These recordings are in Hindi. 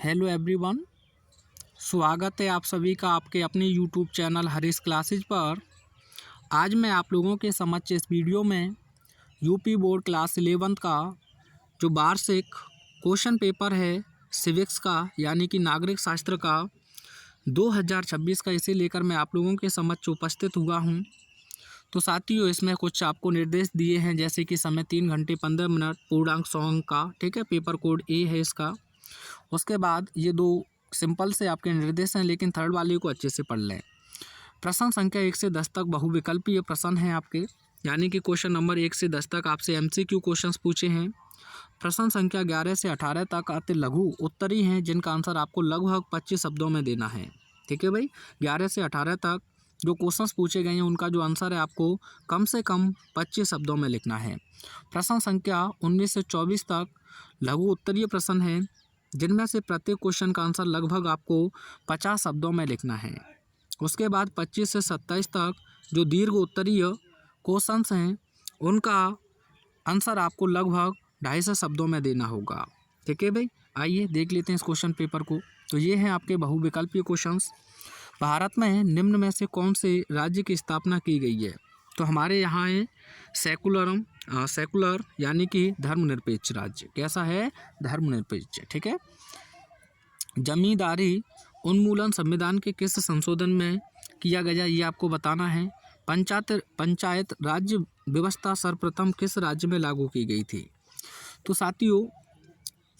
हेलो एवरीवन, स्वागत है आप सभी का आपके अपने यूट्यूब चैनल हरीश क्लासेज पर। आज मैं आप लोगों के समक्ष इस वीडियो में यूपी बोर्ड क्लास 11 का जो वार्षिक क्वेश्चन पेपर है सिविक्स का यानी कि नागरिक शास्त्र का 2026 का, इसे लेकर मैं आप लोगों के समक्ष उपस्थित हुआ हूं। तो साथियों, इसमें कुछ आपको निर्देश दिए हैं, जैसे कि समय 3 घंटे 15 मिनट पूर्णांक 100 अंक का, ठीक है। पेपर कोड ए है इसका। उसके बाद ये दो सिंपल से आपके निर्देश हैं, लेकिन थर्ड वाले को अच्छे से पढ़ लें। प्रश्न संख्या 1 से 10 तक बहुविकल्पीय प्रश्न हैं आपके, यानी कि क्वेश्चन नंबर 1 से 10 तक आपसे एमसीक्यू क्वेश्चंस पूछे हैं। प्रश्न संख्या 11 से 18 तक आते लघु उत्तरी हैं, जिनका आंसर आपको लगभग 25 शब्दों में देना है, ठीक है भाई। 11 से 18 तक जो क्वेश्चंस पूछे गए हैं उनका जो आंसर है आपको कम से कम 25 शब्दों में लिखना है। प्रश्न संख्या 19 से 24 तक लघु उत्तरीय प्रश्न हैं, जिनमें से प्रत्येक क्वेश्चन का आंसर लगभग आपको 50 शब्दों में लिखना है। उसके बाद 25 से 27 तक जो दीर्घ उत्तरीय क्वेश्चंस हैं, उनका आंसर आपको लगभग 250 शब्दों में देना होगा, ठीक है भाई। आइए देख लेते हैं इस क्वेश्चन पेपर को। तो ये हैं आपके बहुविकल्पीय क्वेश्चंस। भारत में निम्न में से कौन से राज्य की स्थापना की गई है? तो हमारे यहाँ है सेकुलर यानी कि धर्मनिरपेक्ष राज्य। कैसा है? धर्मनिरपेक्ष, ठीक है। जमींदारी उन्मूलन संविधान के किस संशोधन में किया गया, ये आपको बताना है। पंचायत राज्य व्यवस्था सर्वप्रथम किस राज्य में लागू की गई थी? तो साथियों,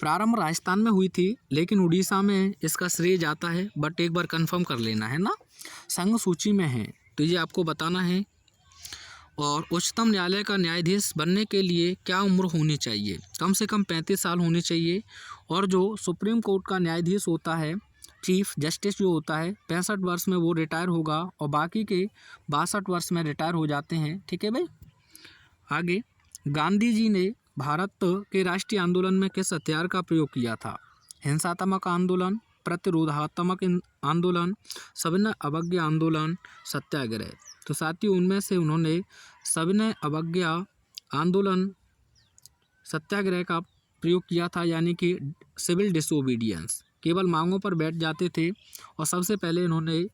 प्रारंभ राजस्थान में हुई थी, लेकिन उड़ीसा में इसका श्रेय जाता है, बट एक बार कंफर्म कर लेना है ना। संघ सूची में है, तो ये आपको बताना है। और उच्चतम न्यायालय का न्यायाधीश बनने के लिए क्या उम्र होनी चाहिए? कम से कम 35 साल होनी चाहिए। और जो सुप्रीम कोर्ट का न्यायाधीश होता है, चीफ जस्टिस जो होता है, 65 वर्ष में वो रिटायर होगा और बाकी के 62 वर्ष में रिटायर हो जाते हैं, ठीक है भाई। आगे, गांधी जी ने भारत के राष्ट्रीय आंदोलन में किस हथियार का प्रयोग किया था? हिंसात्मक आंदोलन, प्रतिरोधात्मक आंदोलन, सविनय अवज्ञा आंदोलन, सत्याग्रह। तो साथियों, उनमें से उन्होंने सविनय अवज्ञा आंदोलन सत्याग्रह का प्रयोग किया था, यानी कि सिविल डिसोबीडियंस। केवल मांगों पर बैठ जाते थे और सबसे पहले इन्होंने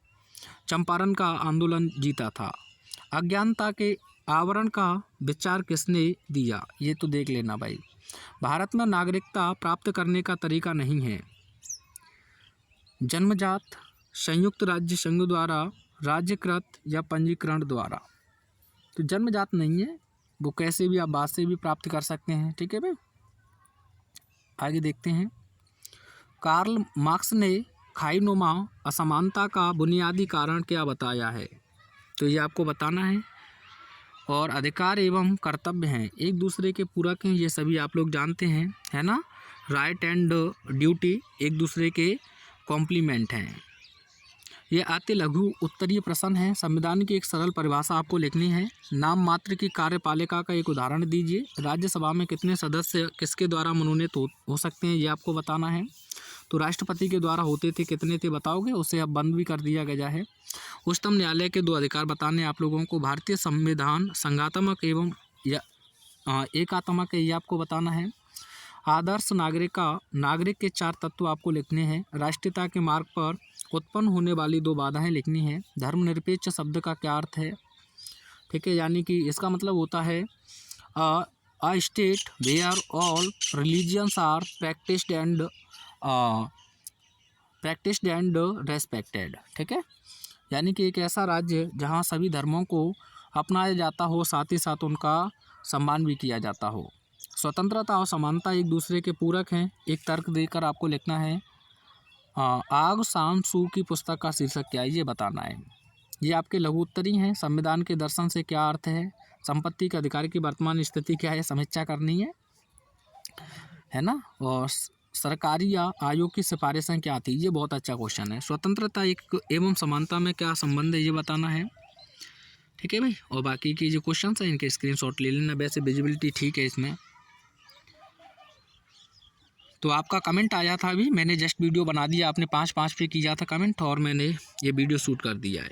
चंपारण का आंदोलन जीता था। अज्ञानता के आवरण का विचार किसने दिया? ये तो देख लेना भाई। भारत में नागरिकता प्राप्त करने का तरीका नहीं है। जन्मजात, संयुक्त राज्य संघ द्वारा, राज्यकृत या पंजीकरण द्वारा। तो जन्मजात नहीं है, वो कैसे भी आप बाद से भी प्राप्त कर सकते हैं, ठीक है भाई। आगे देखते हैं। कार्ल मार्क्स ने खाईनुमा असमानता का बुनियादी कारण क्या बताया है? तो ये आपको बताना है। और अधिकार एवं कर्तव्य हैं एक दूसरे के पूरक हैं, ये सभी आप लोग जानते हैं, है ना। राइट एंड ड्यूटी एक दूसरे के कॉम्प्लीमेंट हैं। ये आते लघु उत्तरीय प्रश्न है। संविधान की एक सरल परिभाषा आपको लिखनी है। नाम मात्र की कार्यपालिका का एक उदाहरण दीजिए। राज्यसभा में कितने सदस्य किसके द्वारा मनोनीत हो सकते हैं, ये आपको बताना है। तो राष्ट्रपति के द्वारा होते थे, कितने थे बताओगे? उसे अब बंद भी कर दिया गया है। उच्चतम न्यायालय के 2 अधिकार बताने आप लोगों को। भारतीय संविधान संघात्मक एवं एकात्मक है, ये आपको बताना है। आदर्श नागरिक के 4 तत्व आपको लिखने हैं। राष्ट्रीयता के मार्ग पर उत्पन्न होने वाली 2 बाधाएं लिखनी है। धर्मनिरपेक्ष शब्द का क्या अर्थ है, ठीक है, यानी कि इसका मतलब होता है a state where all religions are practised and respected, ठीक है। यानी कि एक ऐसा राज्य जहां सभी धर्मों को अपनाया जाता हो, साथ ही साथ उनका सम्मान भी किया जाता हो। स्वतंत्रता और समानता एक दूसरे के पूरक हैं। एक तर्क देकर आपको लिखना है। आग सान सू की पुस्तक का शीर्षक क्या है, ये बताना है। ये आपके लघु उत्तरी हैं। संविधान के दर्शन से क्या अर्थ है? संपत्ति के अधिकार की वर्तमान स्थिति क्या है, समीक्षा करनी है ना। और सरकारी या आयोग की सिफारिशें क्या थी, ये बहुत अच्छा क्वेश्चन है। स्वतंत्रता एवं समानता में क्या संबंध है, ये बताना है, ठीक है भाई। और बाकी की जो क्वेश्चन हैं इनके स्क्रीनशॉट ले लेना। वैसे विजिबिलिटी ठीक है इसमें। तो आपका कमेंट आया था, अभी मैंने जस्ट वीडियो बना दिया, आपने 5 पे किया था कमेंट और मैंने ये वीडियो शूट कर दिया है।